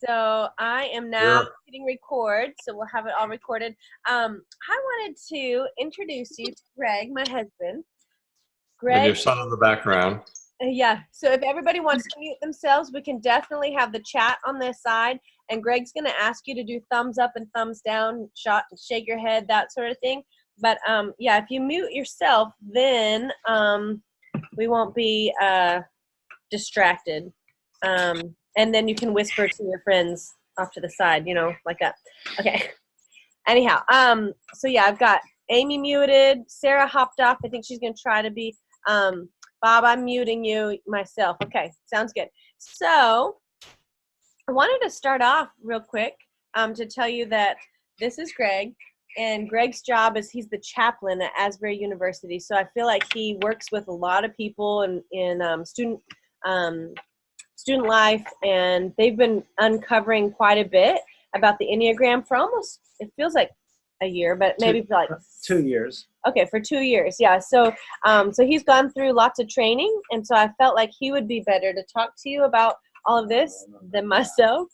So I am now hitting record, so we'll have it all recorded. I wanted to introduce you to Greg, my husband. Greg, with your son in the background. Yeah, so if everybody wants to mute themselves, we can definitely have the chat on this side, and Greg's going to ask you to do thumbs up and thumbs down, shake your head, that sort of thing. But yeah, if you mute yourself, then we won't be distracted. And then you can whisper to your friends off to the side, you know, like that. Okay. Anyhow, so yeah, I've got Amy muted. Sarah hopped off. I think she's going to try to be. Bob, I'm muting you myself. Okay, sounds good. So I wanted to start off real quick to tell you that this is Greg, and Greg's job is he's the chaplain at Asbury University. So I feel like he works with a lot of people in student life, and they've been uncovering quite a bit about the Enneagram for almost, it feels like a year, but maybe for like 2 years. Okay, for 2 years, yeah. So so he's gone through lots of training, and so I felt like he would be better to talk to you about all of this than myself.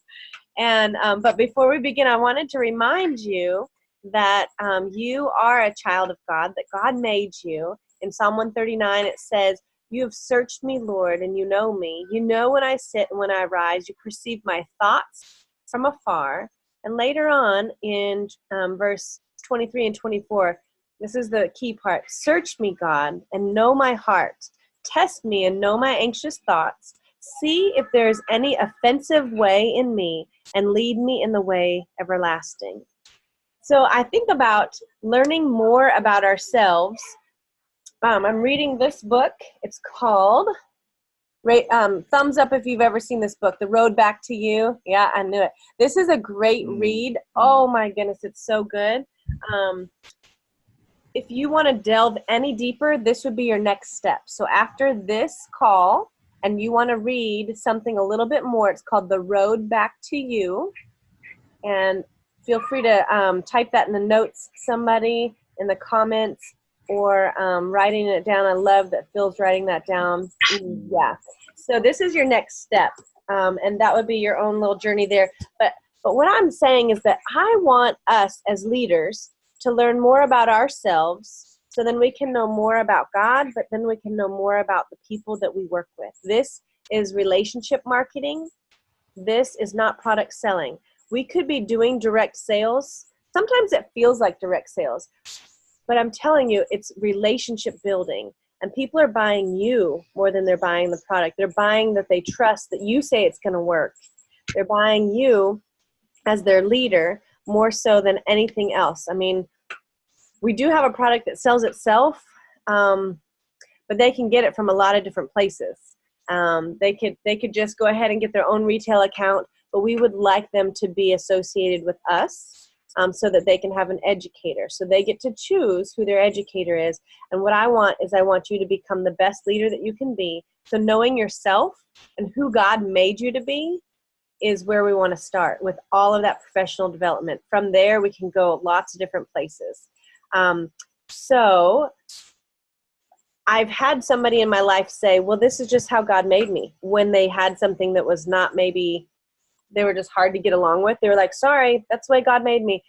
And but before we begin, I wanted to remind you that you are a child of God, that God made you. In Psalm 139, it says, "You have searched me, Lord, and you know me. You know when I sit and when I rise. You perceive my thoughts from afar." And later on in verse 23 and 24, this is the key part. "Search me, God, and know my heart. Test me and know my anxious thoughts. See if there is any offensive way in me, and lead me in the way everlasting." So I think about learning more about ourselves. I'm reading this book. It's called, thumbs up if you've ever seen this book, The Road Back to You. Yeah, I knew it. This is a great read. Oh my goodness, it's so good. If you want to delve any deeper, this would be your next step. So after this call, and you want to read something a little bit more, it's called The Road Back to You. And feel free to type that in the notes, somebody in the comments, or writing it down. I love that Phil's writing that down. Yeah. So this is your next step, and that would be your own little journey there. But what I'm saying is that I want us as leaders to learn more about ourselves, so then we can know more about God, but then we can know more about the people that we work with. This is relationship marketing. This is not product selling. We could be doing direct sales. Sometimes it feels like direct sales, but I'm telling you, it's relationship building. And people are buying you more than they're buying the product. They're buying that they trust that you say it's going to work. They're buying you as their leader more so than anything else. I mean, we do have a product that sells itself, but they can get it from a lot of different places. They could just go ahead and get their own retail account, but we would like them to be associated with us so that they can have an educator. So they get to choose who their educator is. And what I want is I want you to become the best leader that you can be. So knowing yourself and who God made you to be is where we want to start with all of that professional development. From there, we can go lots of different places. So I've had somebody in my life say, well, this is just how God made me, when they had something that was not, maybe they were just hard to get along with. They were like, sorry, that's the way God made me.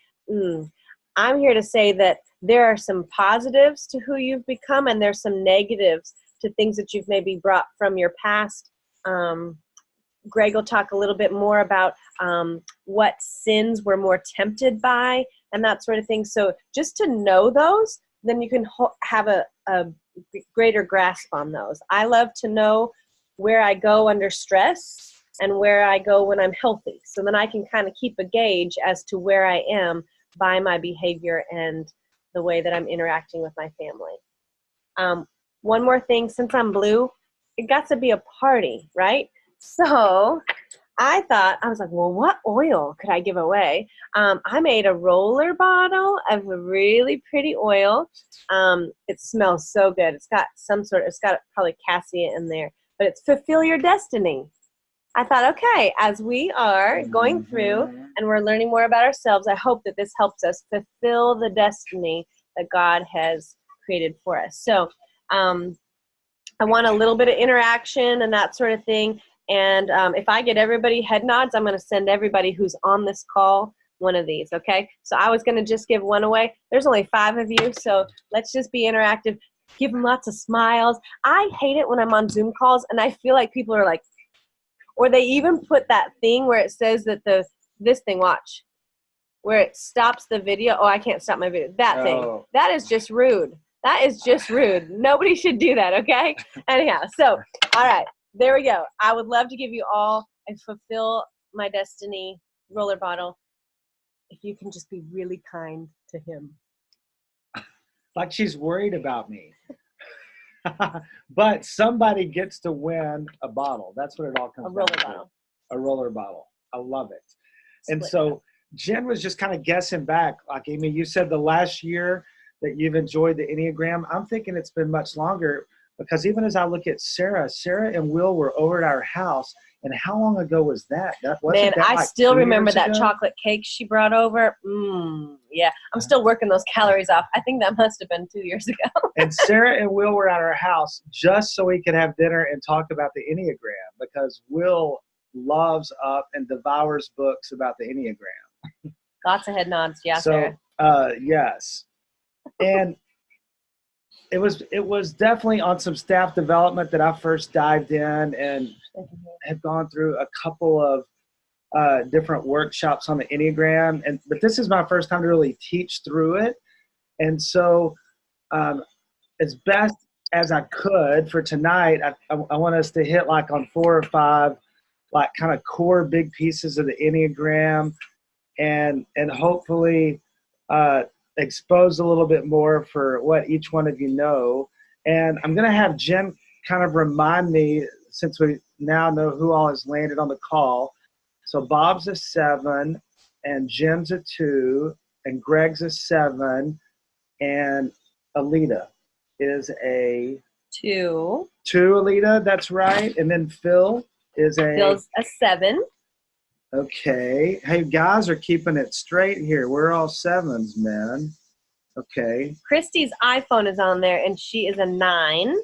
I'm here to say that there are some positives to who you've become, and there's some negatives to things that you've maybe brought from your past. Greg will talk a little bit more about what sins we're more tempted by and that sort of thing. So just to know those, then you can have a greater grasp on those. I love to know where I go under stress and where I go when I'm healthy. So then I can kind of keep a gauge as to where I am by my behavior and the way that I'm interacting with my family. One more thing, since I'm blue, it got to be a party, right? So I was like, well, what oil could I give away? I made a roller bottle of a really pretty oil. It smells so good. It's got probably cassia in there, but it's Fulfill Your Destiny. I thought, okay, as we are going through and we're learning more about ourselves, I hope that this helps us fulfill the destiny that God has created for us. So I want a little bit of interaction and that sort of thing. And if I get everybody head nods, I'm going to send everybody who's on this call one of these, okay? So I was going to just give one away. There's only 5 of you, so let's just be interactive. Give them lots of smiles. I hate it when I'm on Zoom calls, and I feel like people are like, or they even put that thing where it says that this thing, watch, where it stops the video. Oh, I can't stop my video. That thing. That is just rude. That is just rude. Nobody should do that, okay? Anyhow, so, all right, there we go. I would love to give you all a fulfill my destiny roller bottle if you can just be really kind to him. Like she's worried about me. But somebody gets to win a bottle. That's what it all comes down to. A roller bottle. A roller bottle. I love it. Split and so Jen was just kind of guessing back. Like, Amy, you said the last year that you've enjoyed the Enneagram. I'm thinking it's been much longer, because even as I look at Sarah and Will were over at our house. And how long ago was that? Man, I still remember that chocolate cake she brought over. Yeah, I'm still working those calories off. I think that must have been 2 years ago. And Sarah and Will were at our house just so we could have dinner and talk about the Enneagram, because Will loves up and devours books about the Enneagram. Lots of head nods. Yeah, so, Sarah. yes. And it was definitely on some staff development that I first dived in and have gone through a couple of different workshops on the Enneagram. But this is my first time to really teach through it. And so as best as I could for tonight, I want us to hit like on 4 or 5 like kind of core big pieces of the Enneagram, and hopefully expose a little bit more for what each one of you know. And I'm going to have Jen kind of remind me, since we now know who all has landed on the call. So Bob's a 7, and Jim's a 2, and Greg's a 7, and Alita is a 2. 2, Alita, that's right. And then Phil's a 7. Okay. Hey, guys are keeping it straight here. We're all 7s, man. Okay. Christy's iPhone is on there, and she is a 9.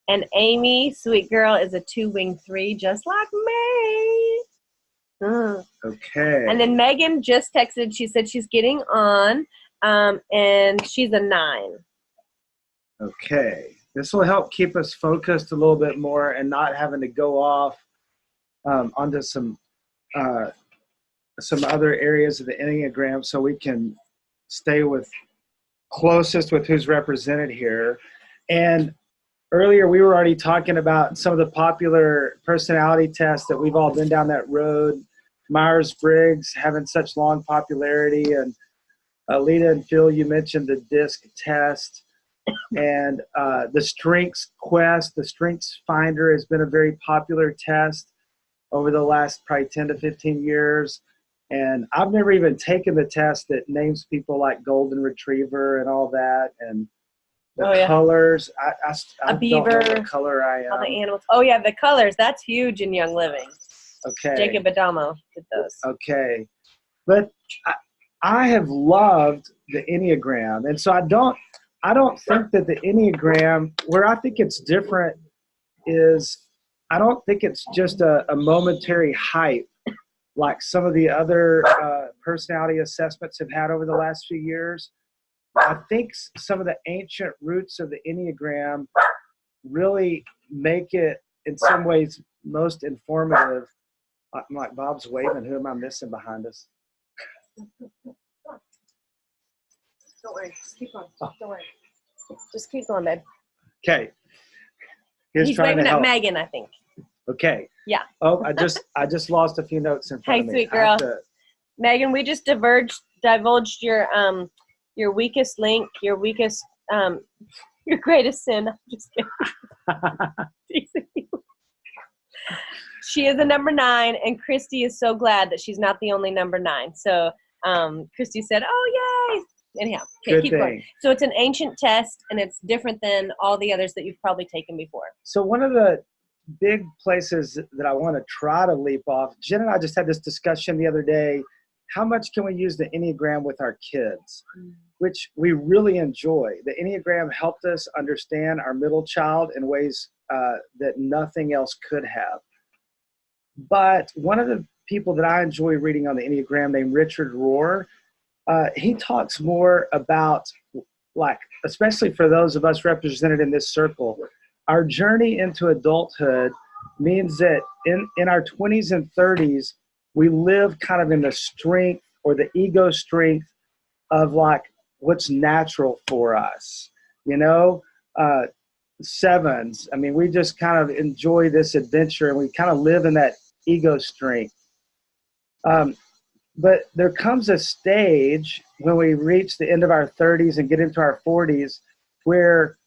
And Amy, sweet girl, is a 2-wing 3, just like me. Okay. And then Megan just texted. She said she's getting on, and she's a 9. Okay. This will help keep us focused a little bit more and not having to go off onto some other areas of the Enneagram, so we can stay closest with who's represented here. And earlier we were already talking about some of the popular personality tests that we've all been down that road. Myers-Briggs having such long popularity, and Alita and Phil, you mentioned the DISC test, and the Strengths Quest, the Strengths Finder has been a very popular test over the last probably 10 to 15 years. And I've never even taken the test that names people like Golden Retriever and all that. And the colors, I a beaver, don't know what color I am. All the animals. Oh, yeah, the colors. That's huge in Young Living. Okay. Jacob Adamo did those. Okay. But I have loved the Enneagram. And so I don't think that the Enneagram, where I think it's different is, I don't think it's just a momentary hype like some of the other personality assessments have had over the last few years. I think some of the ancient roots of the Enneagram really make it, in some ways, most informative. Like Bob's waving. Who am I missing behind us? Don't worry. Just keep going. Don't worry. Just keep going, babe. Okay. He's waving at Megan, I think. Okay. Yeah. Oh, I just lost a few notes in front of me. Hey, sweet girl. Megan, we just divulged your weakest link, your weakest, your greatest sin. I'm just kidding. She is a number 9, and Christy is so glad that she's not the only number 9. So Christy said, "Oh, yay!" Anyhow, okay, keep going. So it's an ancient test, and it's different than all the others that you've probably taken before. So one of the big places that I want to try to leap off, Jen and I just had this discussion the other day, how much can we use the Enneagram with our kids, which we really enjoy. The Enneagram helped us understand our middle child in ways that nothing else could have. But one of the people that I enjoy reading on the Enneagram named Richard Rohr, he talks more about, like, especially for those of us represented in this circle, our journey into adulthood means that in our 20s and 30s, we live kind of in the strength or the ego strength of like what's natural for us, you know? Sevens, I mean, we just kind of enjoy this adventure and we kind of live in that ego strength. But there comes a stage when we reach the end of our 30s and get into our 40s where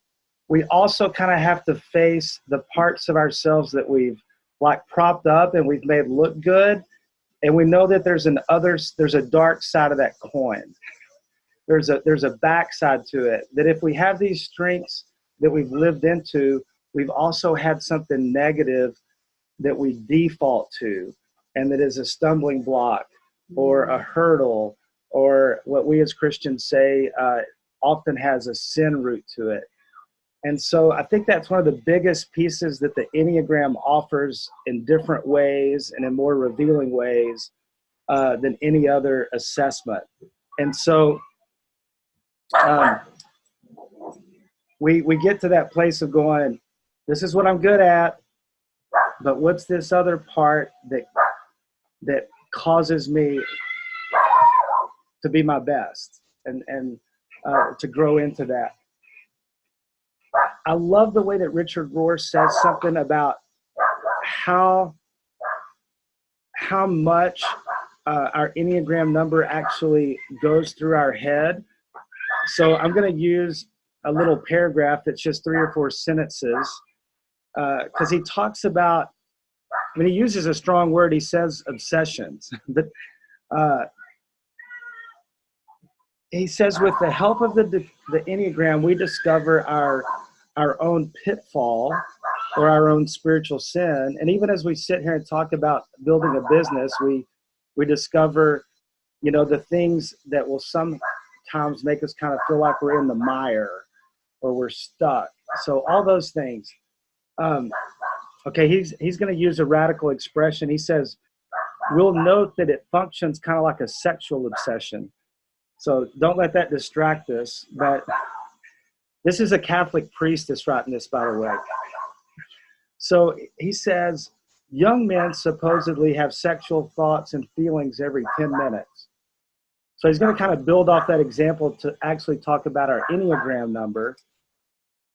we also kind of have to face the parts of ourselves that we've like propped up and we've made look good. And we know that there's a dark side of that coin. There's a backside to it, that if we have these strengths that we've lived into, we've also had something negative that we default to, and that is a stumbling block or a hurdle, or what we as Christians say often has a sin root to it. And so I think that's one of the biggest pieces that the Enneagram offers in different ways and in more revealing ways than any other assessment. And so we get to that place of going, this is what I'm good at, but what's this other part that causes me to be my best and to grow into that. I love the way that Richard Rohr says something about how much our Enneagram number actually goes through our head. So I'm going to use a little paragraph that's just 3 or 4 sentences because he talks about, when he uses a strong word, he says obsessions. But he says, with the help of the Enneagram, we discover our own pitfall or our own spiritual sin. And even as we sit here and talk about building a business, we discover, you know, the things that will sometimes make us kind of feel like we're in the mire or we're stuck. So all those things. Okay, he's going to use a radical expression. He says, we'll note that it functions kind of like a sexual obsession. So don't let that distract us. But this is a Catholic priest that's writing this, by the way. So he says, young men supposedly have sexual thoughts and feelings every 10 minutes. So he's going to kind of build off that example to actually talk about our Enneagram number.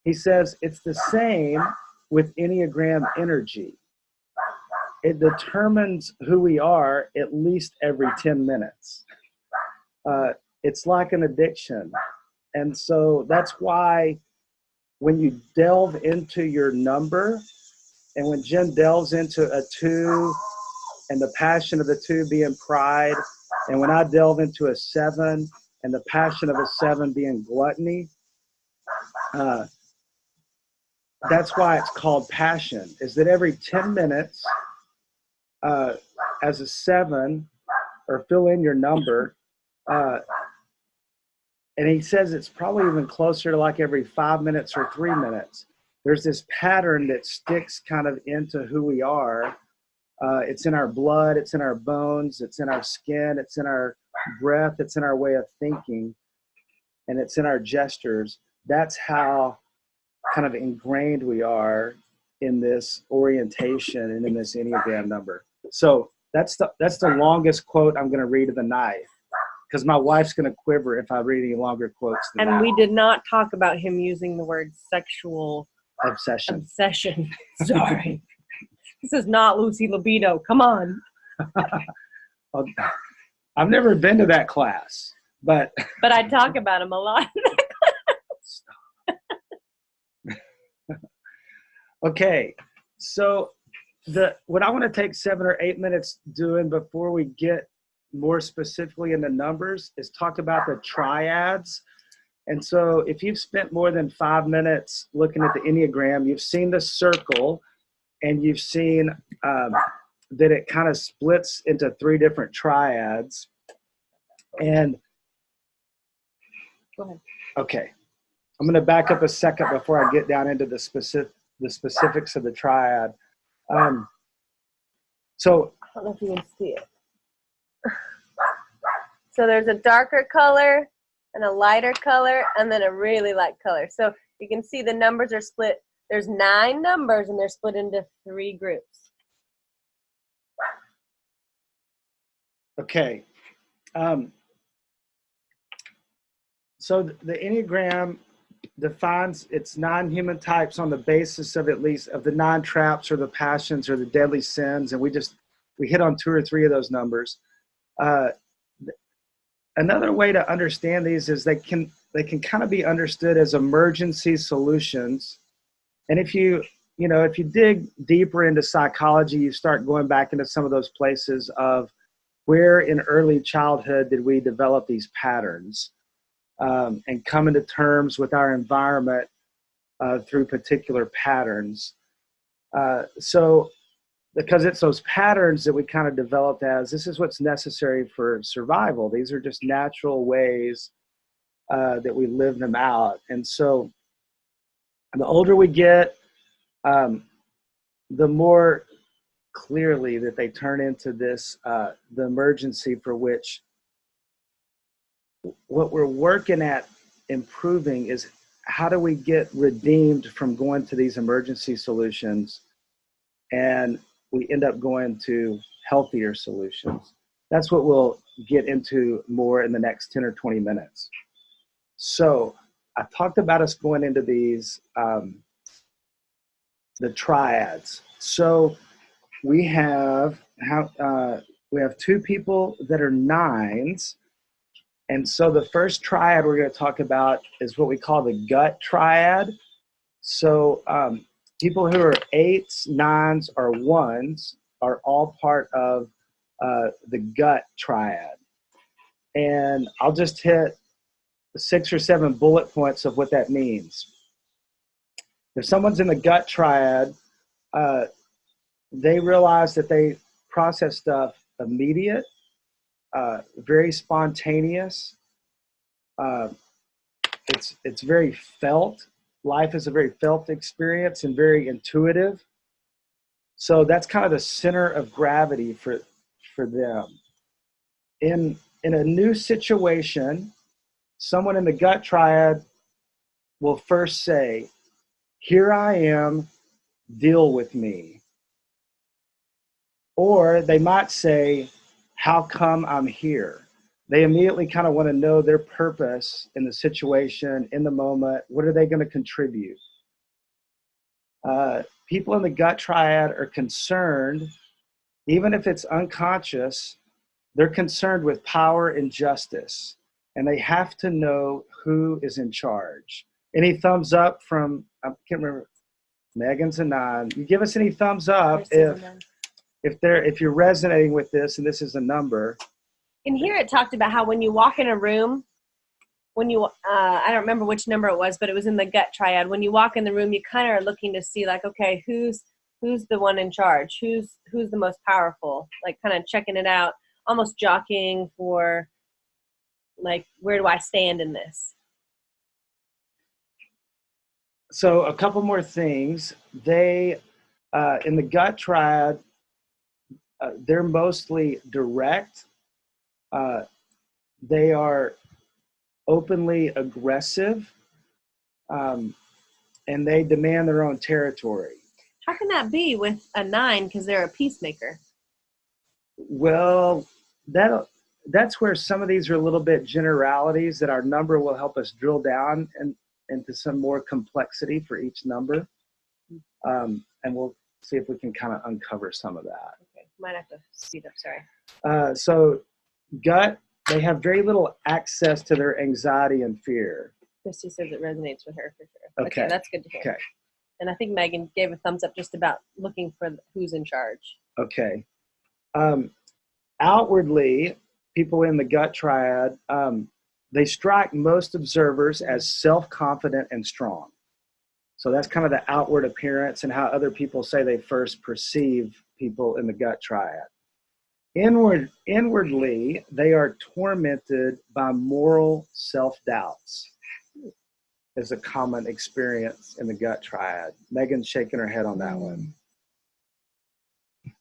He says it's the same with Enneagram energy. It determines who we are at least every 10 minutes. It's like an addiction. And so that's why when you delve into your number, and when Jen delves into a 2 and the passion of the 2 being pride, and when I delve into a 7 and the passion of a 7 being gluttony, that's why it's called passion, is that every 10 minutes as a 7, or fill in your number, and he says it's probably even closer to like every 5 minutes or 3 minutes. There's this pattern that sticks kind of into who we are. It's in our blood, it's in our bones, it's in our skin, it's in our breath, it's in our way of thinking, and it's in our gestures. That's how kind of ingrained we are in this orientation and in this Enneagram number. So that's the longest quote I'm going to read of the night, because my wife's going to quiver if I read any longer quotes than that. And we did not talk about him using the word sexual obsession. Sorry. This is not Lucy Libido. Come on. I've never been to that class, but I talk about him a lot. Okay, so what I want to take 7 or 8 minutes doing before we get more specifically into numbers is talk about the triads. And so if you've spent more than 5 minutes looking at the Enneagram, you've seen the circle, and you've seen that it kind of splits into 3 different triads. And go ahead. Okay, I'm going to back up a second before I get down into the specifics of the triad. So I don't know if you can see it. So there's a darker color and a lighter color and then a really light color. So you can see the numbers are split. There's 9 numbers and they're split into 3 groups. Okay. So the Enneagram defines its non-human types on the basis of at least of the 9 traps or the passions or the deadly sins, and we hit on 2 or 3 of those numbers. Another way to understand these is they can kind of be understood as emergency solutions. And if you dig deeper into psychology, you start going back into some of those places of where in early childhood did we develop these patterns, and come into terms with our environment through particular patterns. So because it's those patterns that we kind of developed as this is what's necessary for survival. These are just natural ways that we live them out. And so the older we get, the more clearly that they turn into this, the emergency for which what we're working at improving is how do we get redeemed from going to these emergency solutions, and we end up going to healthier solutions. That's what we'll get into more in the next 10 or 20 minutes. So I talked about us going into these, the triads. So we have 2 people that are 9s. And so the first triad we're going to talk about is what we call the gut triad. So people who are 8s, 9s, or 1s are all part of the gut triad. And I'll just hit 6 or 7 bullet points of what that means. If someone's in the gut triad, they realize that they process stuff immediate, very spontaneous. It's very felt. Life is a very felt experience and very intuitive. So that's kind of the center of gravity for them. In a new situation, someone in the gut triad will first say, "Here I am, deal with me." Or they might say, "How come I'm here?" They immediately kind of want to know their purpose in the situation, in the moment. What are they going to contribute? People in the gut triad are concerned, even if it's unconscious, they're concerned with power and justice, and they have to know who is in charge. Any thumbs up from, I can't remember, Megan's a 9. You give us any thumbs up if you're resonating with this, and this is a number. In here it talked about how when you walk in a room, when you, I don't remember which number it was, but it was in the gut triad. When you walk in the room, you kind of are looking to see like, okay, who's the one in charge? Who's the most powerful? Like kind of checking it out, almost jockeying for like, where do I stand in this? So a couple more things. They, in the gut triad, they're mostly direct. They are openly aggressive, and they demand their own territory. How can that be with a 9? Because they're a peacemaker. Well, that's where some of these are a little bit generalities that our number will help us drill down into some more complexity for each number. And we'll see if we can kind of uncover some of that. Okay, might have to speed up, sorry. So gut, they have very little access to their anxiety and fear. Christy says it resonates with her for sure. Okay, that's good to hear. Okay. And I think Megan gave a thumbs up just about looking for who's in charge. Okay. Outwardly, people in the gut triad, they strike most observers as self-confident and strong. So that's kind of the outward appearance and how other people say they first perceive people in the gut triad. Inwardly, they are tormented by moral self-doubts. Is a common experience in the gut triad. Megan's shaking her head on that one.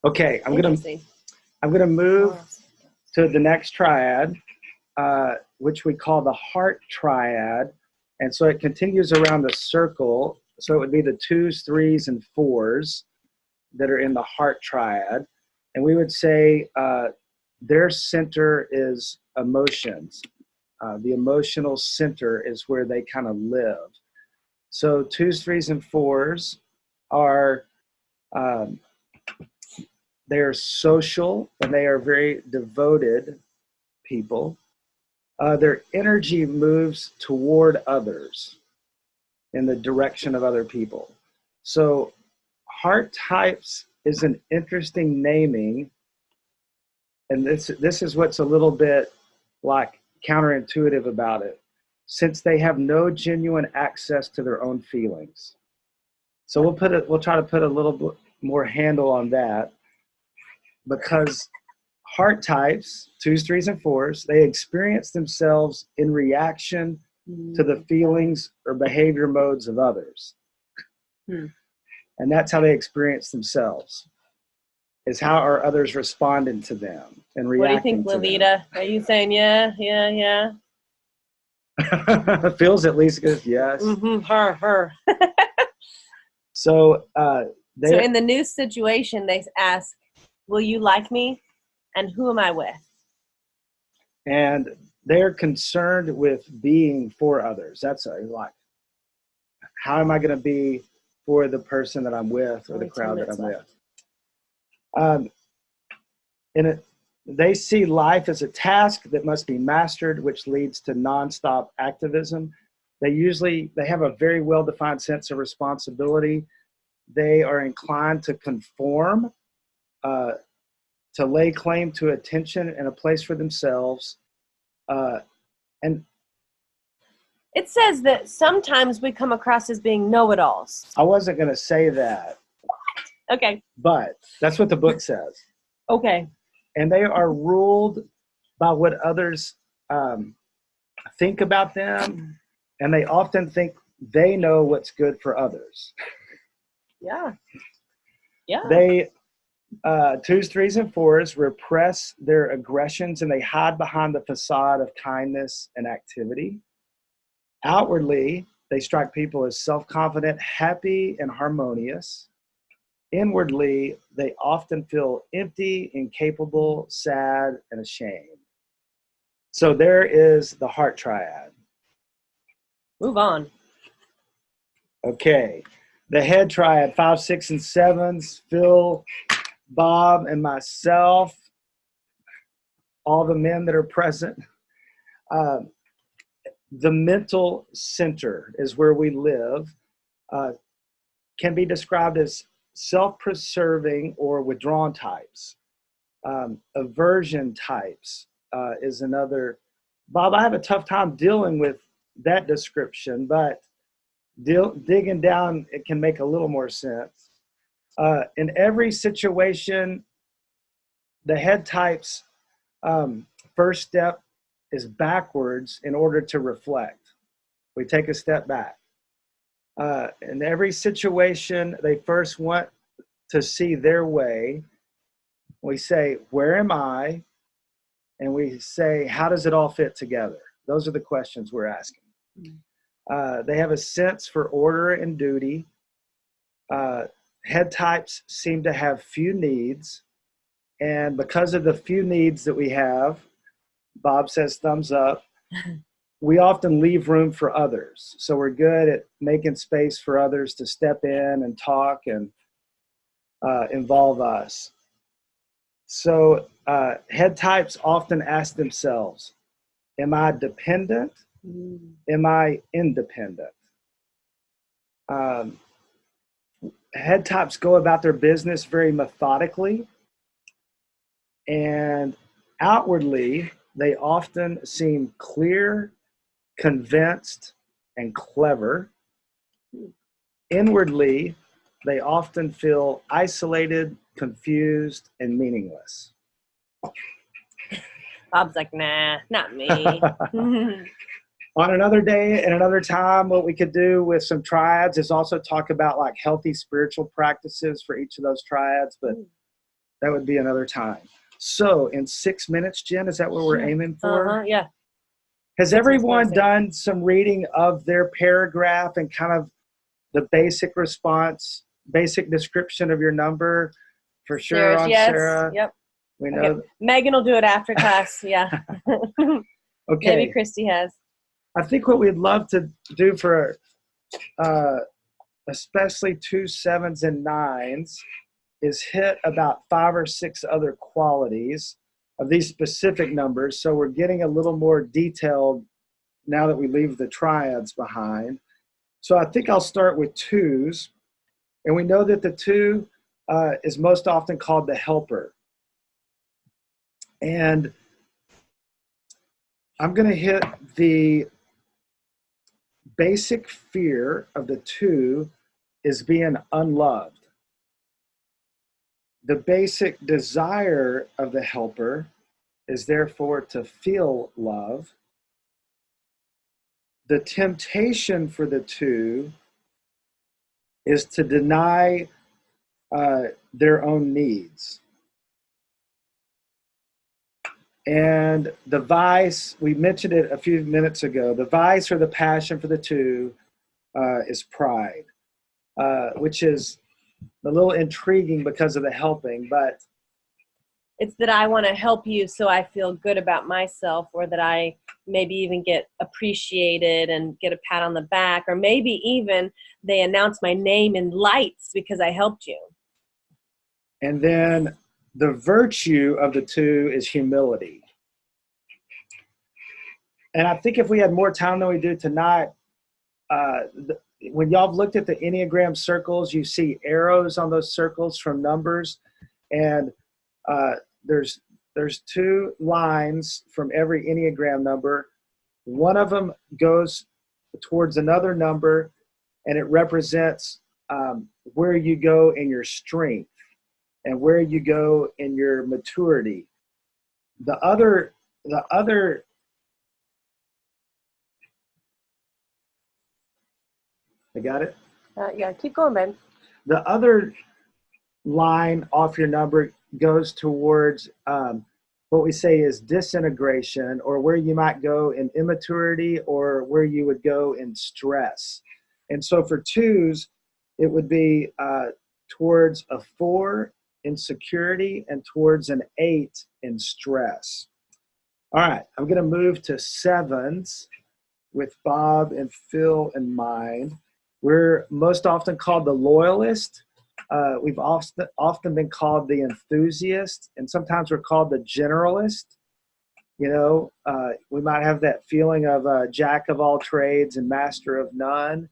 Okay, I'm gonna move to the next triad, which we call the heart triad. And so it continues around the circle. So it would be the 2s, 3s, and 4s that are in the heart triad. And we would say their center is emotions. The emotional center is where they kind of live. So 2s, 3s, and 4s are they're social and they are very devoted people. Their energy moves toward others in the direction of other people. So heart types is an interesting naming, and this is what's a little bit like counterintuitive about it, since they have no genuine access to their own feelings. So we'll try to put a little bit more handle on that, because heart types, 2s, 3s, and 4s, they experience themselves in reaction to the feelings or behavior modes of others. And that's how they experience themselves, is how are others responding to them and reacting to them. What do you think, Lolita? Are you saying yeah? Feels at least good, yes. Her. So so in the new situation, they ask, will you like me? And who am I with? And they're concerned with being for others. That's like, how am I going to be for the person that I'm with or the crowd that I'm with? They see life as a task that must be mastered, which leads to nonstop activism. They have a very well-defined sense of responsibility. They are inclined to conform, to lay claim to attention and a place for themselves. And it says that sometimes we come across as being know-it-alls. I wasn't going to say that. Okay. But that's what the book says. Okay. And they are ruled by what others think about them. And they often think they know what's good for others. Yeah. They 2s, 3s, and 4s repress their aggressions and they hide behind the facade of kindness and activity. Outwardly, they strike people as self-confident, happy, and harmonious. Inwardly, they often feel empty, incapable, sad, and ashamed. So there is the heart triad. Move on. Okay. The head triad, 5, 6, and 7s, Phil, Bob, and myself, all the men that are present. The mental center is where we live, can be described as self-preserving or withdrawn types. Aversion types is another. Bob, I have a tough time dealing with that description, but digging down, it can make a little more sense. In every situation, the head type's first step is backwards in order to reflect. We take a step back. In every situation, they first want to see their way. We say, where am I? And we say, how does it all fit together? Those are the questions we're asking. They have a sense for order and duty. Head types seem to have few needs. And because of the few needs that we have, Bob says thumbs up, we often leave room for others. So we're good at making space for others to step in and talk and involve us. So head types often ask themselves, am I dependent? Am I independent? Head types go about their business very methodically, and outwardly, they often seem clear, convinced, and clever. Inwardly, they often feel isolated, confused, and meaningless. Bob's like, nah, not me. On another day and another time, what we could do with some triads is also talk about like healthy spiritual practices for each of those triads. But that would be another time. So in 6 minutes, Jen, is that what we're aiming for? Yeah. Has everyone done some reading of their paragraph and kind of the basic response, basic description of your number? For sure, on yes. Sarah. Yep. We know. Okay. Megan will do it after class. Yeah. Okay. Maybe Christy has. I think what we'd love to do for especially 2 7s and 9s is hit about 5 or 6 other qualities of these specific numbers. So we're getting a little more detailed now that we leave the triads behind. So I think I'll start with 2s. And we know that the 2 is most often called the helper. And I'm going to hit the basic fear of the 2 is being unloved. The basic desire of the helper is therefore to feel love. The temptation for the 2 is to deny their own needs. And the vice, we mentioned it a few minutes ago, the vice or the passion for the 2 is pride, which is a little intriguing because of the helping, but it's that I want to help you so I feel good about myself, or that I maybe even get appreciated and get a pat on the back, or maybe even they announce my name in lights because I helped you. And then the virtue of the 2 is humility. And I think if we had more time than we do tonight, when y'all have looked at the Enneagram circles, you see arrows on those circles from numbers. And there's 2 lines from every Enneagram number. One of them goes towards another number, and it represents where you go in your strength and where you go in your maturity. The other, I got it? Yeah, keep going, Ben. The other line off your number goes towards what we say is disintegration, or where you might go in immaturity, or where you would go in stress. And so for 2s, it would be towards a 4 in security and towards an 8 in stress. All right, I'm going to move to 7s with Bob and Phil in mind. We're most often called the loyalist. We've often been called the enthusiast, and sometimes we're called the generalist. You know, we might have that feeling of jack of all trades and master of none.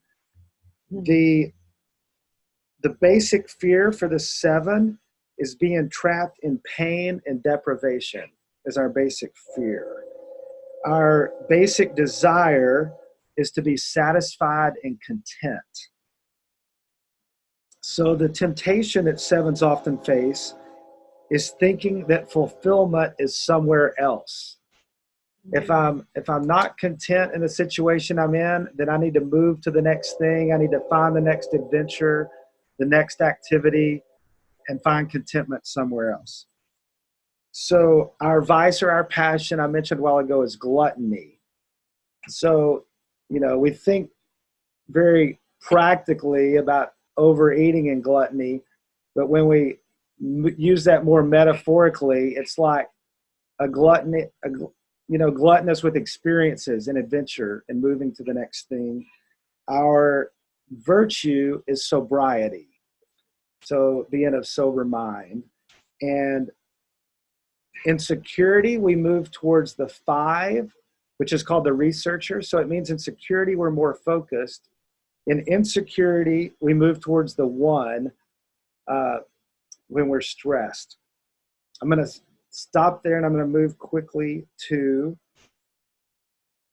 The basic fear for the 7 is being trapped in pain and deprivation is our basic fear. Our basic desire is to be satisfied and content. So the temptation that 7s often face is thinking that fulfillment is somewhere else. If I'm not content in the situation I'm in, then I need to move to the next thing. I need to find the next adventure, the next activity, and find contentment somewhere else. So our vice or our passion, I mentioned a while ago, is gluttony. So, you know, we think very practically about overeating and gluttony, but when we use that more metaphorically, it's like a gluttony, gluttonous with experiences and adventure and moving to the next thing. Our virtue is sobriety, so being of sober mind. And in security, we move towards the 5, which is called the researcher. So it means in security, we're more focused. In insecurity, we move towards the 1 when we're stressed. I'm going to stop there, and I'm going to move quickly to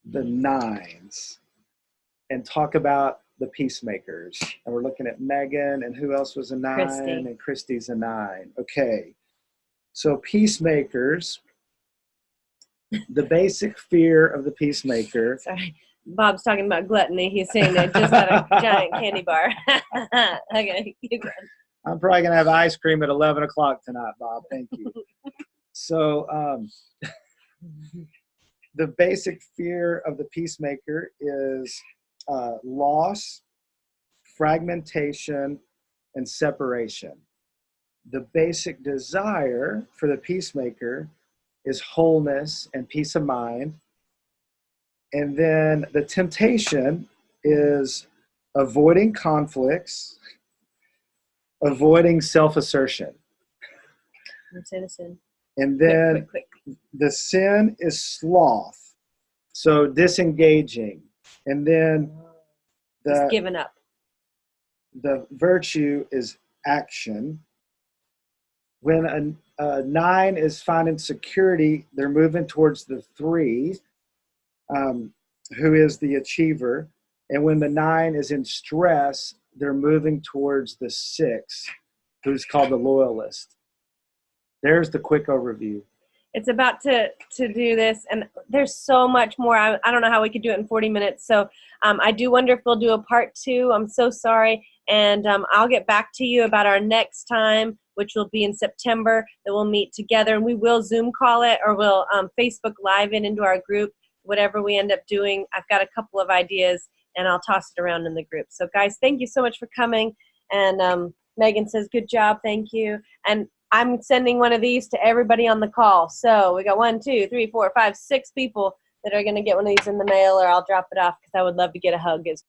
the 9s and talk about the peacemakers. And we're looking at Megan, and who else was a 9? Christy. And Christy's a 9. Okay. So peacemakers, the basic fear of the peacemaker. Sorry. Bob's talking about gluttony. He's saying they just had a giant candy bar. Okay, keep going. I'm probably going to have ice cream at 11 o'clock tonight, Bob. Thank you. So the basic fear of the peacemaker is loss, fragmentation, and separation. The basic desire for the peacemaker is wholeness and peace of mind. And then the temptation is avoiding conflicts, avoiding self-assertion. And then quick. the sin is sloth, so disengaging. And then Just giving up. The virtue is action. When a 9 is finding security, they're moving towards the 3, who is the achiever. And when the 9 is in stress, they're moving towards the 6, who's called the loyalist. There's the quick overview. It's about to do this, and there's so much more. I don't know how we could do it in 40 minutes. So I do wonder if we'll do a part 2. I'm so sorry. And I'll get back to you about our next time, which will be in September, that we'll meet together. And we will Zoom call it, or we'll Facebook Live into our group, whatever we end up doing. I've got a couple of ideas, and I'll toss it around in the group. So, guys, thank you so much for coming. And Megan says, good job, thank you. And I'm sending one of these to everybody on the call. So we got 1, 2, 3, 4, 5, 6 people that are going to get one of these in the mail, or I'll drop it off because I would love to get a hug as